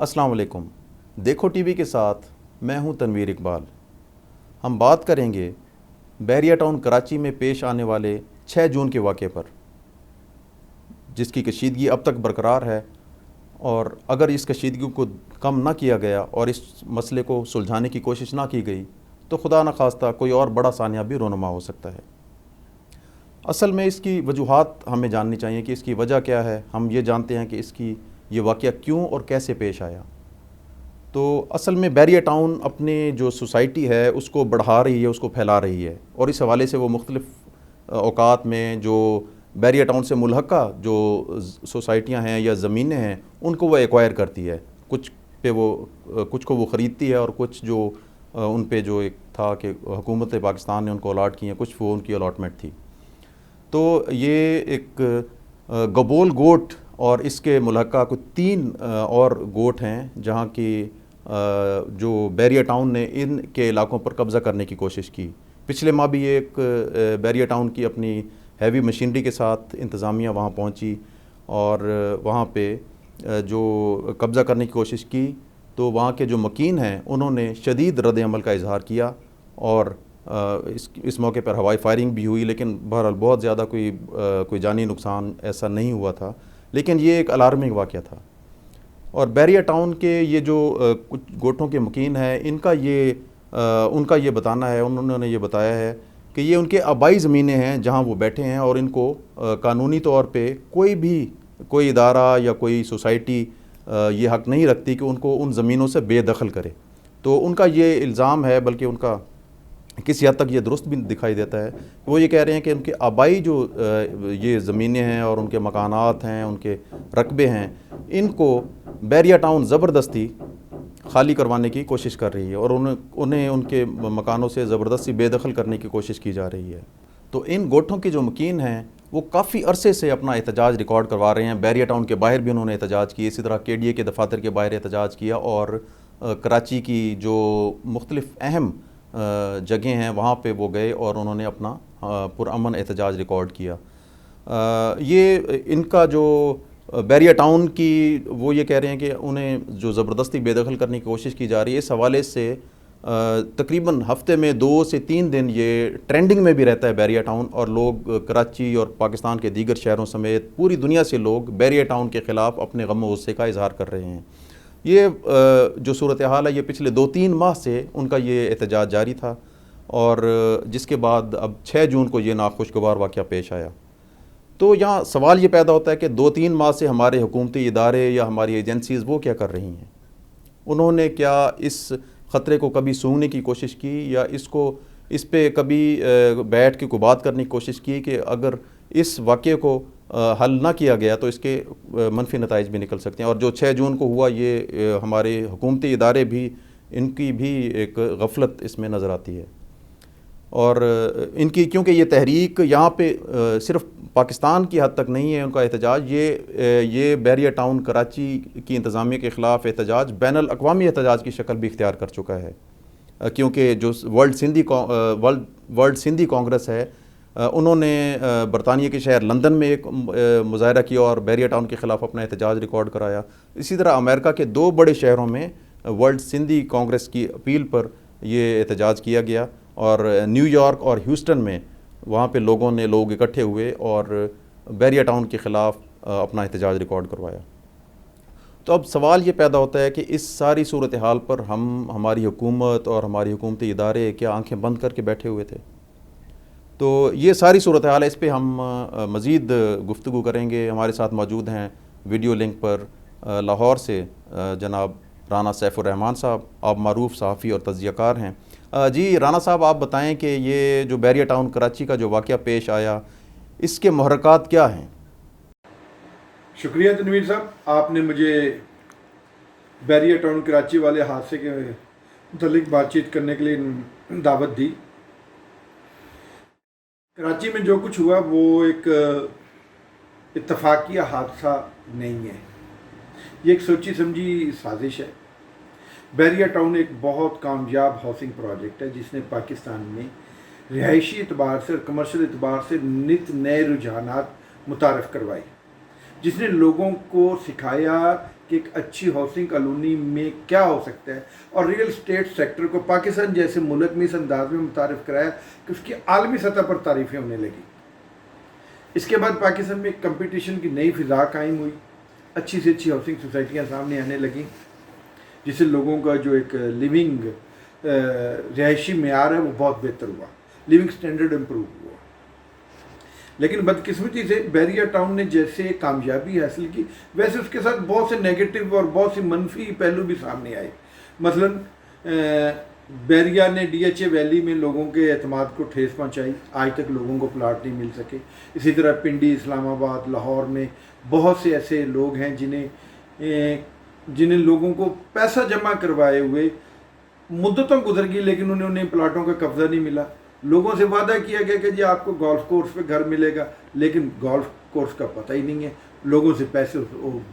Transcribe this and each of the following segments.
السلام علیکم۔ دیکھو ٹی وی کے ساتھ میں ہوں تنویر اقبال۔ ہم بات کریں گے بحریہ ٹاؤن کراچی میں پیش آنے والے 6 جون کے واقعے پر، جس کی کشیدگی اب تک برقرار ہے، اور اگر اس کشیدگی کو کم نہ کیا گیا اور اس مسئلے کو سلجھانے کی کوشش نہ کی گئی تو خدا نخواستہ کوئی اور بڑا سانحہ بھی رونما ہو سکتا ہے۔ اصل میں اس کی وجوہات ہمیں جاننی چاہیے کہ اس کی وجہ کیا ہے۔ ہم یہ جانتے ہیں کہ یہ واقعہ کیوں اور کیسے پیش آیا۔ تو اصل میں بحریہ ٹاؤن اپنے جو سوسائٹی ہے اس کو بڑھا رہی ہے، اس کو پھیلا رہی ہے، اور اس حوالے سے وہ مختلف اوقات میں جو بحریہ ٹاؤن سے ملحقہ جو سوسائٹیاں ہیں یا زمینیں ہیں ان کو وہ ایکوائر کرتی ہے۔ کچھ کو وہ خریدتی ہے، اور کچھ جو ان پہ جو ایک تھا کہ حکومت پاکستان نے ان کو الاٹ کی ہیں، کچھ وہ ان کی الاٹمنٹ تھی۔ تو یہ ایک گبول گوٹ اور اس کے ملحقہ کچھ 3 اور گوٹ ہیں جہاں کی جو بحریہ ٹاؤن نے ان کے علاقوں پر قبضہ کرنے کی کوشش کی۔ پچھلے ماہ بھی ایک بحریہ ٹاؤن کی اپنی ہیوی مشینری کے ساتھ انتظامیہ وہاں پہنچی اور وہاں پہ جو قبضہ کرنے کی کوشش کی، تو وہاں کے جو مکین ہیں انہوں نے شدید رد عمل کا اظہار کیا، اور اس موقع پر ہوائی فائرنگ بھی ہوئی، لیکن بہرحال بہت زیادہ کوئی جانی نقصان ایسا نہیں ہوا تھا، لیکن یہ ایک الارمنگ واقعہ تھا۔ اور بحریہ ٹاؤن کے یہ جو کچھ گوٹوں کے مکین ہیں ان کا یہ بتانا ہے، انہوں نے یہ بتایا ہے کہ یہ ان کے آبائی زمینیں ہیں جہاں وہ بیٹھے ہیں، اور ان کو قانونی طور پہ کوئی ادارہ یا کوئی سوسائٹی یہ حق نہیں رکھتی کہ ان کو ان زمینوں سے بے دخل کرے۔ تو ان کا یہ الزام ہے، بلکہ ان کا کسی حد تک یہ درست بھی دکھائی دیتا ہے، وہ یہ کہہ رہے ہیں کہ ان کے آبائی جو یہ زمینیں ہیں اور ان کے مکانات ہیں، ان کے رقبے ہیں، ان کو بحریہ ٹاؤن زبردستی خالی کروانے کی کوشش کر رہی ہے، اور انہیں ان کے مکانوں سے زبردستی بے دخل کرنے کی کوشش کی جا رہی ہے۔ تو ان گوٹھوں کے جو مکین ہیں وہ کافی عرصے سے اپنا احتجاج ریکارڈ کروا رہے ہیں۔ بحریہ ٹاؤن کے باہر بھی انہوں نے احتجاج کیا، اسی طرح کے ڈی اے کے دفاتر کے باہر احتجاج کیا، اور کراچی کی جو مختلف اہم جگہیں ہیں وہاں پہ وہ گئے اور انہوں نے اپنا پرامن احتجاج ریکارڈ کیا۔ یہ ان کا جو بحریہ ٹاؤن کی وہ یہ کہہ رہے ہیں کہ انہیں جو زبردستی بے دخل کرنے کی کوشش کی جا رہی ہے، اس حوالے سے تقریباً ہفتے میں 2 سے 3 دن یہ ٹرینڈنگ میں بھی رہتا ہے بحریہ ٹاؤن، اور لوگ کراچی اور پاکستان کے دیگر شہروں سمیت پوری دنیا سے لوگ بحریہ ٹاؤن کے خلاف اپنے غم و غصے کا اظہار کر رہے ہیں۔ یہ جو صورتحال ہے یہ پچھلے 2-3 ماہ سے ان کا یہ احتجاج جاری تھا، اور جس کے بعد اب 6 جون کو یہ ناخوشگوار واقعہ پیش آیا۔ تو یہاں سوال یہ پیدا ہوتا ہے کہ 2-3 ماہ سے ہمارے حکومتی ادارے یا ہماری ایجنسیز وہ کیا کر رہی ہیں؟ انہوں نے کیا اس خطرے کو کبھی سونگنے کی کوشش کی، یا اس پہ کبھی بیٹھ کے کوئی بات کرنے کی کوشش کی کہ اگر اس واقعے کو حل نہ کیا گیا تو اس کے منفی نتائج بھی نکل سکتے ہیں؟ اور جو 6 جون کو ہوا، یہ ہمارے حکومتی ادارے بھی ان کی بھی ایک غفلت اس میں نظر آتی ہے، اور ان کی کیونکہ یہ تحریک یہاں پہ صرف پاکستان کی حد تک نہیں ہے ان کا احتجاج، یہ بحریہ ٹاؤن کراچی کی انتظامیہ کے خلاف احتجاج بین الاقوامی احتجاج کی شکل بھی اختیار کر چکا ہے، کیونکہ جو ورلڈ سندھی کانگریس ہے انہوں نے برطانیہ کے شہر لندن میں ایک مظاہرہ کیا اور بحریہ ٹاؤن کے خلاف اپنا احتجاج ریکارڈ کرایا۔ اسی طرح امریکہ کے 2 بڑے شہروں میں ورلڈ سندھی کانگریس کی اپیل پر یہ احتجاج کیا گیا، اور نیو یارک اور ہیوسٹن میں وہاں پہ لوگ اکٹھے ہوئے اور بحریہ ٹاؤن کے خلاف اپنا احتجاج ریکارڈ کروایا۔ تو اب سوال یہ پیدا ہوتا ہے کہ اس ساری صورتحال پر ہماری حکومت اور ہماری حکومتی ادارے کیا آنکھیں بند کر کے بیٹھے ہوئے تھے؟ تو یہ ساری صورتحال ہے، اس پہ ہم مزید گفتگو کریں گے۔ ہمارے ساتھ موجود ہیں ویڈیو لنک پر لاہور سے جناب رانا سیف الرحمان صاحب، آپ معروف صحافی اور تجزیہ کار ہیں۔ جی رانا صاحب، آپ بتائیں کہ یہ جو بحریہ ٹاؤن کراچی کا جو واقعہ پیش آیا، اس کے محرکات کیا ہیں؟ شکریہ تنویر صاحب، آپ نے مجھے بحریہ ٹاؤن کراچی والے حادثے کے متعلق بات چیت کرنے کے لیے دعوت دی۔ کراچی میں جو کچھ ہوا وہ ایک اتفاقیہ حادثہ نہیں ہے، یہ ایک سوچی سمجھی سازش ہے۔ بحریہ ٹاؤن ایک بہت کامیاب ہاؤسنگ پروجیکٹ ہے جس نے پاکستان میں رہائشی اعتبار سے اور کمرشل اعتبار سے نئے رجحانات متعارف کروائے، جس نے لوگوں کو سکھایا کہ ایک اچھی ہاؤسنگ کالونی میں کیا ہو سکتا ہے، اور ریئل اسٹیٹ سیکٹر کو پاکستان جیسے ملک میں اس انداز میں متعارف کرایا کہ اس کی عالمی سطح پر تعریفیں ہونے لگی۔ اس کے بعد پاکستان میں ایک کمپٹیشن کی نئی فضا قائم ہوئی، اچھی سے اچھی ہاؤسنگ سوسائٹیاں سامنے آنے لگیں، جس سے لوگوں کا جو ایک لیونگ رہائشی معیار ہے وہ بہت بہتر ہوا، لیونگ سٹینڈرڈ امپروو ہوا۔ لیکن بدقسمتی سے بحریہ ٹاؤن نے جیسے کامیابی حاصل کی، ویسے اس کے ساتھ بہت سے نیگیٹو اور بہت سے منفی پہلو بھی سامنے آئے۔ مثلاً بحریہ نے ڈی ایچ اے ویلی میں لوگوں کے اعتماد کو ٹھیس پہنچائی، آج تک لوگوں کو پلاٹ نہیں مل سکے۔ اسی طرح پنڈی، اسلام آباد، لاہور میں بہت سے ایسے لوگ ہیں جنہیں لوگوں کو پیسہ جمع کروائے ہوئے مدتوں گزر گئی، لیکن انہیں پلاٹوں کا قبضہ نہیں ملا۔ لوگوں سے وعدہ کیا گیا کہ جی آپ کو گولف کورس پہ گھر ملے گا، لیکن گولف کورس کا پتہ ہی نہیں ہے، لوگوں سے پیسے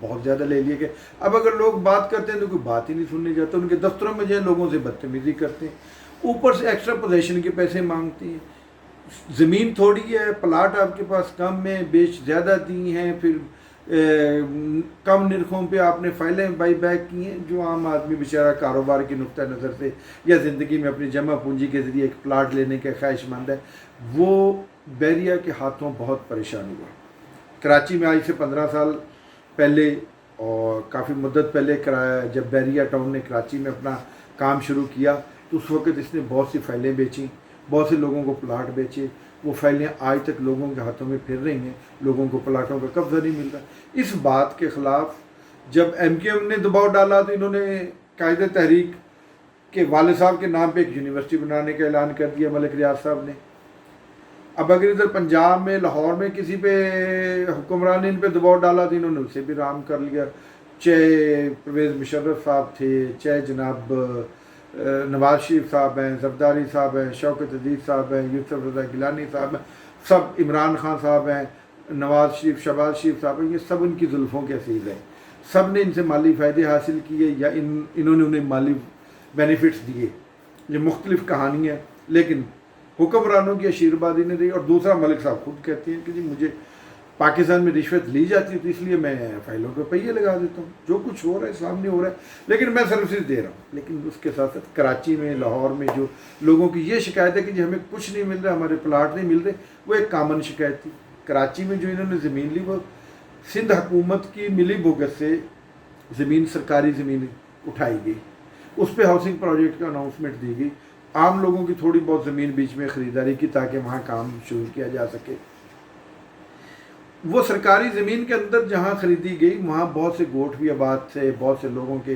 بہت زیادہ لے لیے گئے۔ اب اگر لوگ بات کرتے ہیں تو کوئی بات ہی نہیں سننے جاتا، ان کے دفتروں میں جائیں لوگوں سے بدتمیزی کرتے ہیں، اوپر سے ایکسٹرا پوزیشن کے پیسے مانگتے ہیں۔ زمین تھوڑی ہے، پلاٹ آپ کے پاس کم ہے، بیچ زیادہ دی ہیں، پھر کم نرخوں پہ آپ نے فائلیں بائی بیک کی ہیں، جو عام آدمی بیچارہ کاروبار کی نقطہ نظر سے یا زندگی میں اپنی جمع پونجی کے ذریعے ایک پلاٹ لینے کا خواہش مند ہے، وہ بحریہ کے ہاتھوں بہت پریشان ہوا۔ کراچی میں آج سے 15 سال پہلے اور کافی مدت پہلے جب بحریہ ٹاؤن نے کراچی میں اپنا کام شروع کیا تو اس وقت اس نے بہت سی فائلیں بیچیں، بہت سے لوگوں کو پلاٹ بیچے، وہ فائلیں آج تک لوگوں کے ہاتھوں میں پھر رہی ہیں، لوگوں کو پلاٹوں کا قبضہ نہیں مل رہا۔ اس بات کے خلاف جب ایم کیو ایم نے دباؤ ڈالا تو انہوں نے قائد تحریک کے والد صاحب کے نام پہ ایک یونیورسٹی بنانے کا اعلان کر دیا ملک ریاض صاحب نے۔ اب اگر ادھر پنجاب میں لاہور میں کسی پہ حکمران ان پہ دباؤ ڈالا تو انہوں نے اسے بھی رام کر لیا، چاہے پرویز مشرف صاحب تھے، چاہے جناب نواز شریف صاحب ہیں، زرداری صاحب ہیں، شوکت عزیز صاحب ہیں، یوسف رضا گیلانی صاحب ہیں، سب عمران خان صاحب ہیں، نواز شریف، شہباز شریف صاحب ہیں، یہ سب ان کی زلفوں کے اسیر ہیں، سب نے ان سے مالی فائدے حاصل کیے یا انہوں نے انہیں مالی بینیفٹس دیے۔ یہ مختلف کہانیاں، لیکن حکمرانوں کی آشیروادی نے دی۔ اور دوسرا ملک صاحب خود کہتے ہیں کہ جی مجھے پاکستان میں رشوت لی جاتی ہے تو اس لیے میں فائلوں کے پہیے لگا دیتا ہوں، جو کچھ ہو رہا ہے سامنے ہو رہا ہے، لیکن میں سروسز دے رہا ہوں۔ لیکن اس کے ساتھ ساتھ کراچی میں، لاہور میں جو لوگوں کی یہ شکایت ہے کہ جی ہمیں کچھ نہیں مل رہا، ہمارے پلاٹ نہیں مل رہے، وہ ایک کامن شکایت تھی۔ کراچی میں جو انہوں نے زمین لی وہ سندھ حکومت کی ملی بھگت سے زمین، سرکاری زمین اٹھائی گئی، اس پہ ہاؤسنگ پروجیکٹ کا اناؤنسمنٹ دی گئی، عام لوگوں کی تھوڑی بہت زمین بیچ میں خریداری کی تاکہ وہاں کام شروع کیا جا سکے۔ وہ سرکاری زمین کے اندر جہاں خریدی گئی وہاں بہت سے گوٹھ بھی آباد تھے، بہت سے لوگوں کے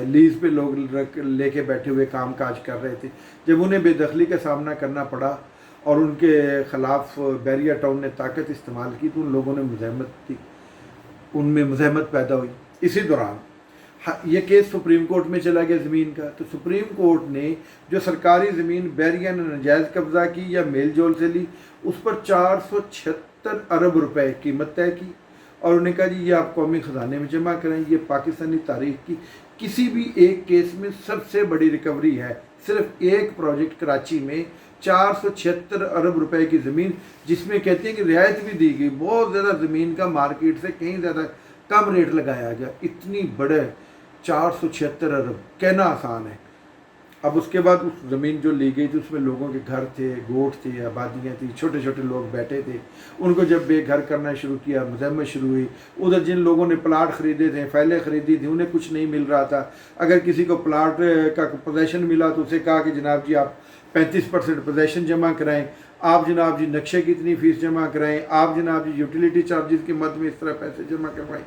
لیز پہ لوگ لے کے بیٹھے ہوئے کام کاج کر رہے تھے۔ جب انہیں بے دخلی کا سامنا کرنا پڑا اور ان کے خلاف بحریہ ٹاؤن نے طاقت استعمال کی تو ان لوگوں نے مزاحمت کی، ان میں مزاحمت پیدا ہوئی۔ اسی دوران یہ کیس سپریم کورٹ میں چلا گیا زمین کا، تو سپریم کورٹ نے جو سرکاری زمین بحریہ نے ناجائز قبضہ کی یا میل جول سے لی، اس پر 476 ارب روپے قیمت طے کی اور انہوں نے کہا جی یہ آپ قومی خزانے میں جمع کریں۔ یہ پاکستانی تاریخ کی کسی بھی ایک کیس میں سب سے بڑی ریکوری ہے۔ صرف ایک پروجیکٹ کراچی میں 476 ارب روپے کی زمین، جس میں کہتے ہیں کہ رعایت بھی دی گئی، بہت زیادہ زمین کا مارکیٹ سے کہیں زیادہ کم ریٹ لگایا گیا، اتنی بڑے 476 ارب کہنا آسان ہے۔ اب اس کے بعد اس زمین جو لی گئی تھی اس میں لوگوں کے گھر تھے، گوٹھ تھے، آبادیاں تھیں، چھوٹے چھوٹے لوگ بیٹھے تھے، ان کو جب بے گھر کرنا شروع کیا، مزاحمت شروع ہوئی۔ ادھر جن لوگوں نے پلاٹ خریدے تھے، فائلیں خریدی تھیں، انہیں کچھ نہیں مل رہا تھا۔ اگر کسی کو پلاٹ کا پوزیشن ملا تو اسے کہا کہ جناب جی آپ 35% پوزیشن جمع کرائیں، آپ جناب جی نقشے کی اتنی فیس جمع کرائیں، آپ جناب جی یوٹیلیٹی چارجز کی مد میں اس طرح پیسے جمع کروائیں۔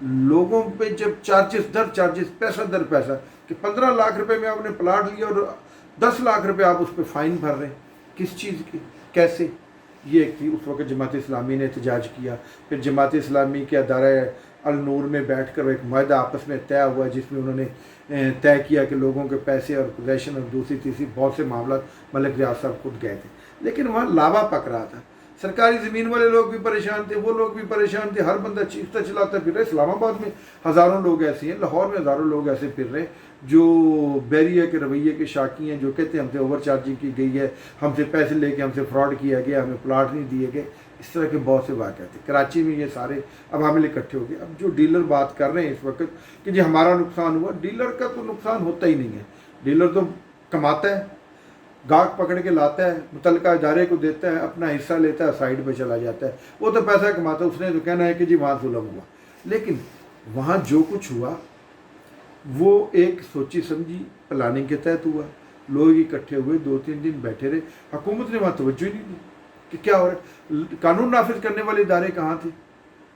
لوگوں پہ جب چارجز در چارجز، پیسہ در پیسہ، کہ 15 لاکھ روپے میں آپ نے پلاٹ لیا اور 10 لاکھ روپے آپ اس پہ فائن بھر رہے ہیں، کس چیز کی، کیسے؟ یہ ایک تھی۔ اس وقت جماعت اسلامی نے احتجاج کیا، پھر جماعت اسلامی کے ادارہ النور میں بیٹھ کر ایک معاہدہ آپس میں طے ہوا جس میں انہوں نے طے کیا کہ لوگوں کے پیسے اور پوزیشن اور دوسری تیسری بہت سے معاملات ملک ریاض صاحب خود گئے تھے، لیکن وہاں لاوا پک رہا تھا۔ سرکاری زمین والے لوگ بھی پریشان تھے، وہ لوگ بھی پریشان تھے، ہر بندہ چیختا چلاتا پھر رہا۔ اسلام آباد میں ہزاروں لوگ ایسے ہیں، لاہور میں ہزاروں لوگ ایسے پھر رہے جو بحریہ کے رویے کے شاکی ہیں، جو کہتے ہیں ہم سے اوور چارجنگ کی گئی ہے، ہم سے پیسے لے کے ہم سے فراڈ کیا گیا، ہمیں پلاٹ نہیں دیے گئے۔ اس طرح کے بہت سے واقعات تھے کراچی میں. یہ سارے عوامل اکٹھے ہو گئے. اب جو ڈیلر بات کر رہے ہیں اس وقت کہ جی ہمارا نقصان ہوا, ڈیلر کا تو نقصان ہوتا ہی نہیں ہے. ڈیلر تو کماتا ہے, گاہک پکڑ کے لاتا ہے, متعلقہ ادارے کو دیتا ہے, اپنا حصہ لیتا ہے, سائڈ پہ چلا جاتا ہے. وہ تو پیسہ کماتا ہے, اس نے تو کہنا ہے کہ جی وہاں ظلم ہوا. لیکن وہاں جو کچھ ہوا وہ ایک سوچی سمجھی پلاننگ کے تحت ہوا. لوگ اکٹھے ہوئے, 2-3 دن بیٹھے رہے. حکومت نے وہاں توجہ ہی نہیں دی کہ کیا ہو رہا ہے. قانون نافذ کرنے والے ادارے کہاں تھے؟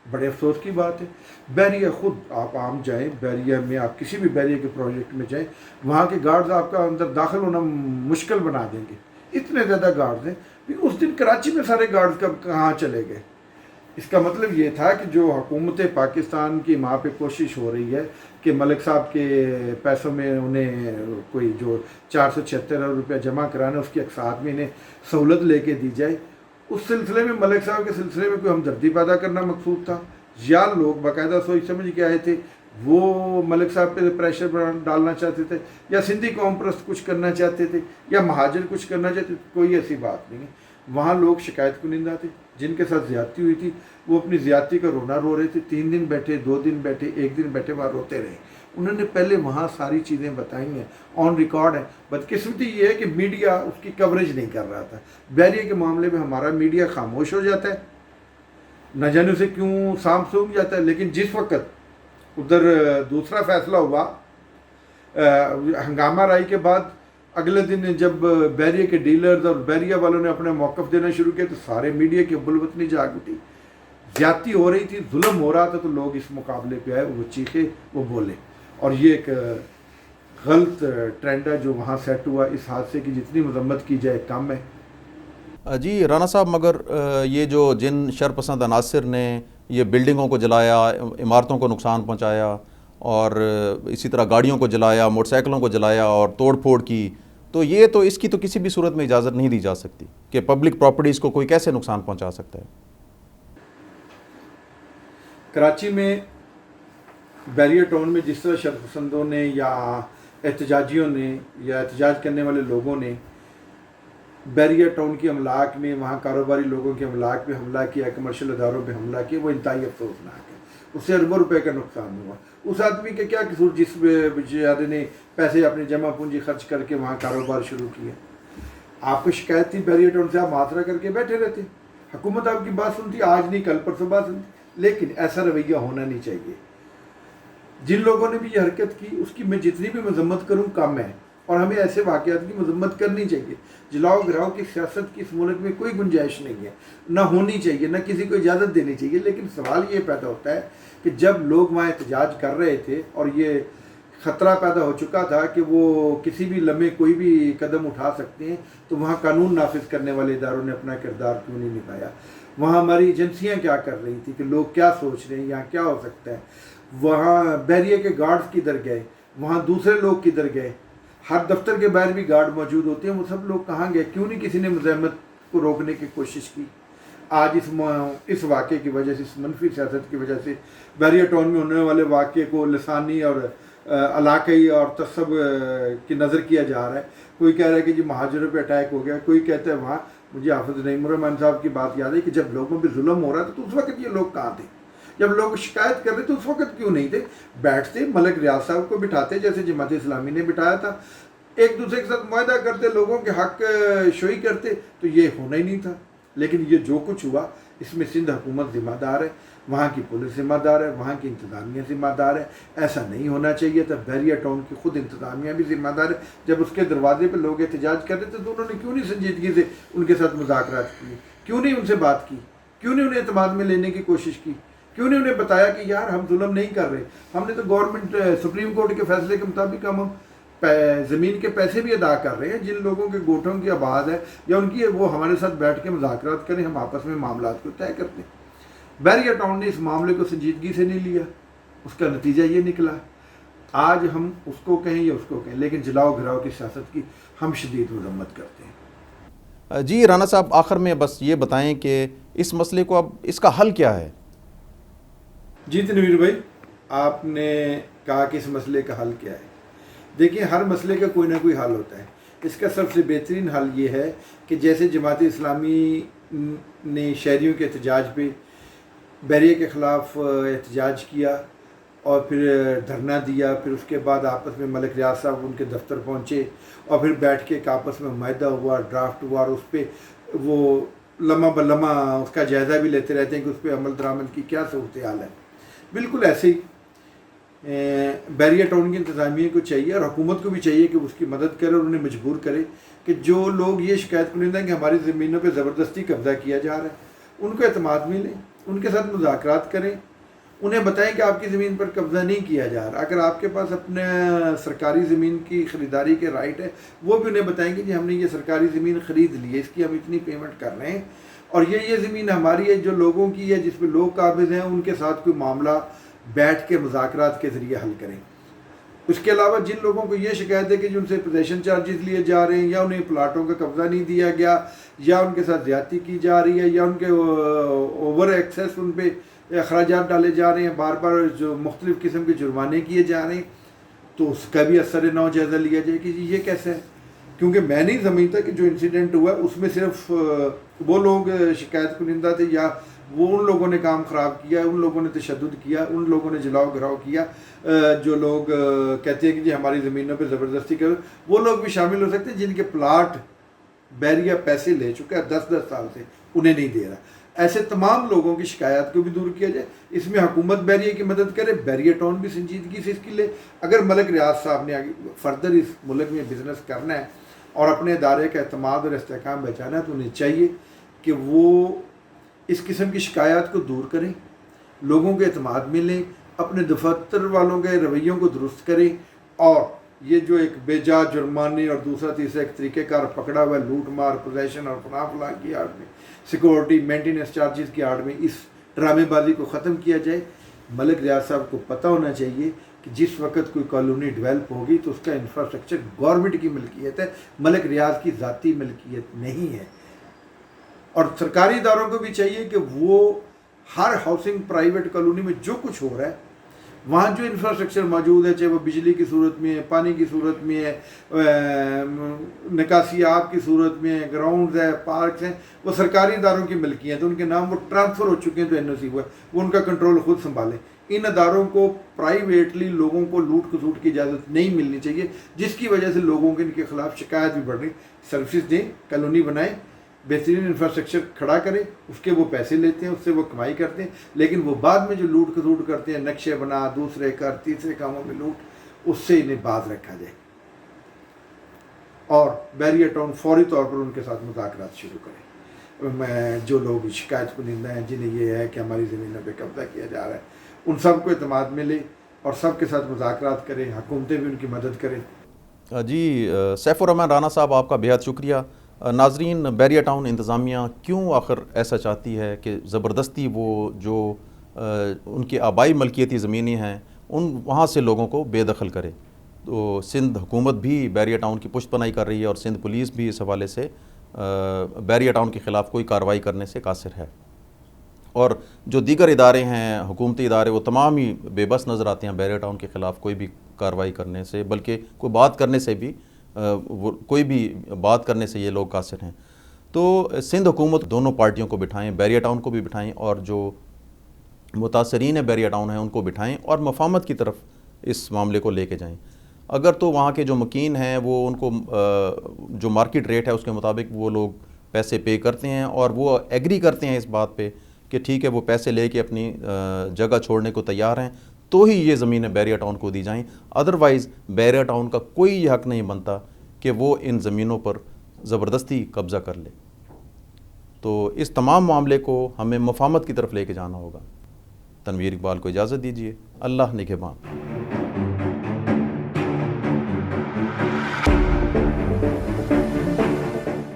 بڑے افسوس کی بات ہے. بحریہ خود آپ عام جائیں, بحریہ میں آپ کسی بھی بحریہ کے پروجیکٹ میں جائیں, وہاں کے گارڈز آپ کا اندر داخل ہونا مشکل بنا دیں گے. اتنے زیادہ گارڈز ہیں. اس دن کراچی میں سارے گارڈز کہاں چلے گئے؟ اس کا مطلب یہ تھا کہ جو حکومت پاکستان کی وہاں پہ کوشش ہو رہی ہے کہ ملک صاحب کے پیسوں میں انہیں کوئی جو 476 ارب روپیہ جمع کرانا ہے اس کی اقساط میں انہیں سہولت لے کے دی جائے, اس سلسلے میں ملک صاحب کے سلسلے میں کوئی ہمدردی پیدا کرنا مقصود تھا. یا لوگ باقاعدہ سوچ سمجھ کے آئے تھے, وہ ملک صاحب پہ پریشر ڈالنا چاہتے تھے, یا سندھی قوم پرست کچھ کرنا چاہتے تھے, یا مہاجر کچھ کرنا چاہتے تھے. کوئی ایسی بات نہیں ہے. وہاں لوگ شکایت کنندہ تھے, جن کے ساتھ زیادتی ہوئی تھی وہ اپنی زیادتی کا رونا رو رہے تھے. 3 دن بیٹھے, 2 دن بیٹھے, 1 دن بیٹھے, وہاں روتے رہے. انہوں نے پہلے وہاں ساری چیزیں بتائی ہیں, آن ریکارڈ ہیں. بدقسمتی یہ ہے کہ میڈیا اس کی کوریج نہیں کر رہا تھا. بحریہ کے معاملے میں ہمارا میڈیا خاموش ہو جاتا ہے, نہ جانے سے کیوں سام سوکھ جاتا ہے. لیکن جس وقت ادھر دوسرا فیصلہ ہوا ہنگامہ رائی کے بعد, اگلے دن جب بحریہ کے ڈیلرز اور بحریہ والوں نے اپنا موقف دینا شروع کیا تو سارے میڈیا کی بلوتنی جاگ اٹھی. زیادتی ہو رہی تھی, ظلم ہو رہا تھا, تو لوگ اس مقابلے پہ آئے, وہ چیخے, وہ بولے. اور یہ ایک غلط ٹرینڈ ہے جو وہاں سیٹ ہوا. اس حادثے کی جتنی مذمت کی جائے کم ہے. جی رانا صاحب, مگر یہ جو جن شرپسند عناصر نے یہ بلڈنگوں کو جلایا, عمارتوں کو نقصان پہنچایا, اور اسی طرح گاڑیوں کو جلایا, موٹر سائیکلوں کو جلایا اور توڑ پھوڑ کی, تو یہ تو اس کی تو کسی بھی صورت میں اجازت نہیں دی جا سکتی کہ پبلک پراپرٹیز کو کوئی کیسے نقصان پہنچا سکتا ہے. کراچی میں بحریہ ٹاؤن میں جس طرح شرپسندوں نے یا احتجاجیوں نے یا احتجاج کرنے والے لوگوں نے بحریہ ٹاؤن کی املاک میں, وہاں کاروباری لوگوں کے املاک پہ حملہ کیا, کمرشل اداروں پہ حملہ کیا, وہ انتہائی افسوسناک ہے. اس سے اربوں روپے کا نقصان ہوا. اس آدمی کا کیا قصور جس بیچارے نے پیسے اپنی جمع پونجی خرچ کر کے وہاں کاروبار شروع کیا. آپ کو شکایت تھی بحریہ ٹاؤن سے, آپ معاشرہ کر کے بیٹھے رہتے. حکومت آپ کی بات سنتی, آج نہیں کل پرسوں بات سنتی. لیکن ایسا رویہ ہونا نہیں چاہیے. جن لوگوں نے بھی یہ حرکت کی اس کی میں جتنی بھی مذمت کروں کم ہے, اور ہمیں ایسے واقعات کی مذمت کرنی چاہیے. جلاؤ گراؤ کی سیاست کی اس ملک میں کوئی گنجائش نہیں ہے, نہ ہونی چاہیے, نہ کسی کو اجازت دینی چاہیے. لیکن سوال یہ پیدا ہوتا ہے کہ جب لوگ وہاں احتجاج کر رہے تھے اور یہ خطرہ پیدا ہو چکا تھا کہ وہ کسی بھی لمحے کوئی بھی قدم اٹھا سکتے ہیں, تو وہاں قانون نافذ کرنے والے اداروں نے اپنا کردار کیوں نہیں نبھایا؟ وہاں ہماری ایجنسیاں کیا کر رہی تھیں کہ لوگ کیا سوچ رہے ہیں, یہاں کیا ہو سکتا ہے؟ وہاں بحریہ کے گارڈز کدھر گئے, وہاں دوسرے لوگ کدھر گئے؟ ہر دفتر کے باہر بھی گارڈ موجود ہوتے ہیں, وہ سب لوگ کہاں گئے؟ کیوں نہیں کسی نے مزاحمت کو روکنے کی کوشش کی؟ آج اس واقعے کی وجہ سے, اس منفی سیاست کی وجہ سے بحریہ ٹاؤن میں ہونے والے واقعے کو لسانی اور علاقائی اور تعصب کی نظر کیا جا رہا ہے. کوئی کہہ رہا ہے کہ جی مہاجروں پہ اٹیک ہو گیا, کوئی کہتا ہے وہاں. مجھے حافظ نعیم الرحمن صاحب کی بات یاد ہے کہ جب لوگوں پہ ظلم ہو رہا تھا تو اس وقت یہ لوگ کہاں تھے؟ جب لوگ شکایت کر رہے تو اس وقت کیوں نہیں تھے؟ بیٹھتے, ملک ریاض صاحب کو بٹھاتے جیسے جماعت اسلامی نے بٹھایا تھا, ایک دوسرے کے ساتھ معاہدہ کرتے, لوگوں کے حق شوئی کرتے, تو یہ ہونا ہی نہیں تھا. لیکن یہ جو کچھ ہوا اس میں سندھ حکومت ذمہ دار ہے, وہاں کی پولیس ذمہ دار ہے, وہاں کی انتظامیہ ذمہ دار ہے. ایسا نہیں ہونا چاہیے تھا. بحریہ ٹاؤن کی خود انتظامیہ بھی ذمہ دار ہے. جب اس کے دروازے پہ لوگ احتجاج کر رہے تھے تو انہوں نے کیوں نہیں سنجیدگی سے ان کے ساتھ مذاکرات کیے؟ کیوں نہیں ان سے بات کی؟ کیوں نہیں انہیں اعتماد میں لینے کی کوشش کی؟ کیوں نہیں انہیں بتایا کہ یار ہم ظلم نہیں کر رہے, ہم نے تو گورنمنٹ سپریم کورٹ کے فیصلے کے مطابق ہم زمین کے پیسے بھی ادا کر رہے ہیں. جن لوگوں کے گوٹھوں کی آباد ہے یا ان کی, وہ ہمارے ساتھ بیٹھ کے مذاکرات کریں, ہم آپس میں معاملات کو طے کرتے ہیں. بحریہ ٹاؤن نے اس معاملے کو سنجیدگی سے نہیں لیا. اس کا نتیجہ یہ نکلا. آج ہم اس کو کہیں یا اس کو کہیں, لیکن جلاؤ گھراؤ کی سیاست کی ہم شدید مذمت کرتے ہیں. جی رانا صاحب, آخر میں بس یہ بتائیں کہ اس مسئلے کو اب اس کا حل کیا ہے؟ جی تنویر بھائی, آپ نے کہا کہ اس مسئلے کا حل کیا ہے. دیکھیں, ہر مسئلے کا کوئی نہ کوئی حل ہوتا ہے. اس کا سب سے بہترین حل یہ ہے کہ جیسے جماعت اسلامی نے شہریوں کے احتجاج پہ بحریہ کے خلاف احتجاج کیا اور پھر دھرنا دیا. پھر اس کے بعد آپس میں ملک ریاض صاحب ان کے دفتر پہنچے اور پھر بیٹھ کے ایک آپس میں معاہدہ ہوا, ڈرافٹ ہوا, اور اس پہ وہ لمحہ بلمحہ اس کا جائزہ بھی لیتے رہتے ہیں کہ اس پہ عمل درآمد کی کیا صورتحال ہے. بالکل ایسے ہی بحریہ ٹاؤن کی انتظامیہ کو چاہیے اور حکومت کو بھی چاہیے کہ اس کی مدد کرے اور انہیں مجبور کرے کہ جو لوگ یہ شکایت کنندہ ہیں کہ ہماری زمینوں پہ زبردستی قبضہ کیا جا رہا ہے, ان کو اعتماد ملے, ان کے ساتھ مذاکرات کریں, انہیں بتائیں کہ آپ کی زمین پر قبضہ نہیں کیا جا رہا. اگر آپ کے پاس اپنے سرکاری زمین کی خریداری کے رائٹ ہے, وہ بھی انہیں بتائیں کہ جی ہم نے یہ سرکاری زمین خرید لی ہے, اس کی ہم اتنی پیمنٹ کر رہے ہیں اور یہ زمین ہماری ہے جو لوگوں کی ہے, جس پہ لوگ قابض ہیں, ان کے ساتھ کوئی معاملہ بیٹھ کے مذاکرات کے ذریعے حل کریں. اس کے علاوہ جن لوگوں کو یہ شکایت ہے کہ جن سے پوزیشن چارجز لیے جا رہے ہیں یا انہیں پلاٹوں کا قبضہ نہیں دیا گیا یا ان کے ساتھ زیادتی کی جا رہی ہے یا ان کے اوور ایکسیس ان پہ اخراجات ڈالے جا رہے ہیں, بار بار جو مختلف قسم کے جرمانے کیے جا رہے ہیں, تو اس کا بھی اثر نو جائزہ لیا جائے کہ جی یہ کیسے ہے. کیونکہ میں نہیں سمجھتا کہ جو انسیڈنٹ ہوا ہے اس میں صرف وہ لوگ شکایت کنندہ تھے یا وہ ان لوگوں نے کام خراب کیا, ان لوگوں نے تشدد کیا, ان لوگوں نے جلاؤ گھراؤ کیا, جو لوگ کہتے ہیں کہ جی ہماری زمینوں پہ زبردستی کرو, وہ لوگ بھی شامل ہو سکتے ہیں جن کے پلاٹ بحریہ پیسے لے چکا ہے 10-10 سال سے, انہیں نہیں دے رہا. ایسے تمام لوگوں کی شکایات کو بھی دور کیا جائے. اس میں حکومت بحریہ کی مدد کرے, بحریہ ٹاؤن بھی سنجیدگی سے اس کی لے. اگر ملک ریاض صاحب نے آگے فردر اس ملک میں بزنس کرنا ہے اور اپنے ادارے کا اعتماد اور استحکام بچانا ہے, تو انہیں چاہیے کہ وہ اس قسم کی شکایات کو دور کریں, لوگوں کے اعتماد میں لیں, اپنے دفتر والوں کے رویوں کو درست کریں, اور یہ جو ایک بے جا جرمانے اور دوسرا تیسرا ایک طریقہ کار پکڑا ہوا ہے لوٹ مار پوزیشن اور فلاں کی آڑ میں, سیکورٹی مینٹیننس چارجز کی آڑ میں, اس ڈرامے بازی کو ختم کیا جائے. ملک ریاض صاحب کو پتہ ہونا چاہیے کہ جس وقت کوئی کالونی ڈیولپ ہوگی تو اس کا انفراسٹرکچر گورنمنٹ کی ملکیت ہے, ملک ریاض کی ذاتی ملکیت نہیں ہے. اور سرکاری اداروں کو بھی چاہیے کہ وہ ہر ہاؤسنگ پرائیویٹ کالونی میں جو کچھ ہو رہا ہے, وہاں جو انفراسٹرکچر موجود ہے, چاہے وہ بجلی کی صورت میں ہے, پانی کی صورت میں ہے, نکاسی آب کی صورت میں ہے, گراؤنڈز ہے, پارکس ہیں, وہ سرکاری اداروں کی ملکیت ہے, ان کے نام وہ ٹرانسفر ہو چکے ہیں تو این او سی ہوا ہے, وہ ان کا کنٹرول خود سنبھالیں. ان اداروں کو پرائیویٹلی لوگوں کو لوٹ کھسوٹ کی اجازت نہیں ملنی چاہیے, جس کی وجہ سے لوگوں کے ان کے خلاف شکایت بھی بڑھ رہی. سروسز دیں, کالونی بنائیں, بہترین انفراسٹرکچر کھڑا کریں, اس کے وہ پیسے لیتے ہیں, اس سے وہ کمائی کرتے ہیں, لیکن وہ بعد میں جو لوٹ کھسوٹ کرتے ہیں, نقشے بنا, دوسرے کر, تیسرے کاموں میں لوٹ, اس سے انہیں باز رکھا جائے. اور بحریہ ٹاؤن فوری طور پر ان کے ساتھ مذاکرات شروع کریں. جو لوگ شکایت کنندہ ہیں, جنہیں یہ ہے کہ ہماری زمینوں پہ قبضہ کیا جا رہا ہے, ان سب کو اعتماد ملے اور سب کے ساتھ مذاکرات کریں, حکومتیں بھی ان کی مدد کریں. جی سیف الرحمن رانا صاحب, آپ کا بہت شکریہ. ناظرین, بحریہ ٹاؤن انتظامیہ کیوں آخر ایسا چاہتی ہے کہ زبردستی وہ جو ان کی آبائی ملکیتی زمینیں ہیں وہاں سے لوگوں کو بے دخل کرے؟ تو سندھ حکومت بھی بحریہ ٹاؤن کی پشت پناہی کر رہی ہے اور سندھ پولیس بھی اس حوالے سے بحریہ ٹاؤن کے خلاف کوئی کارروائی کرنے سے قاصر ہے. اور جو دیگر ادارے ہیں, حکومتی ادارے, وہ تمام ہی بے بس نظر آتے ہیں بحریہ ٹاؤن کے خلاف کوئی بھی کارروائی کرنے سے, بلکہ کوئی بات کرنے سے بھی کوئی بھی بات کرنے سے یہ لوگ قاصر ہیں. تو سندھ حکومت دونوں پارٹیوں کو بٹھائیں, بحریہ ٹاؤن کو بھی بٹھائیں اور جو متاثرین بحریہ ٹاؤن ہیں ان کو بٹھائیں اور مفاہمت کی طرف اس معاملے کو لے کے جائیں. اگر تو وہاں کے جو مکین ہیں وہ ان کو جو مارکیٹ ریٹ ہے اس کے مطابق وہ لوگ پیسے پے کرتے ہیں اور وہ ایگری کرتے ہیں اس بات پہ کہ ٹھیک ہے وہ پیسے لے کے اپنی جگہ چھوڑنے کو تیار ہیں, تو ہی یہ زمینیں بحریہ ٹاؤن کو دی جائیں. ادروائز بحریہ ٹاؤن کا کوئی یہ حق نہیں بنتا کہ وہ ان زمینوں پر زبردستی قبضہ کر لے. تو اس تمام معاملے کو ہمیں مفاہمت کی طرف لے کے جانا ہوگا. تنویر اقبال کو اجازت دیجیے. اللہ نگہبان.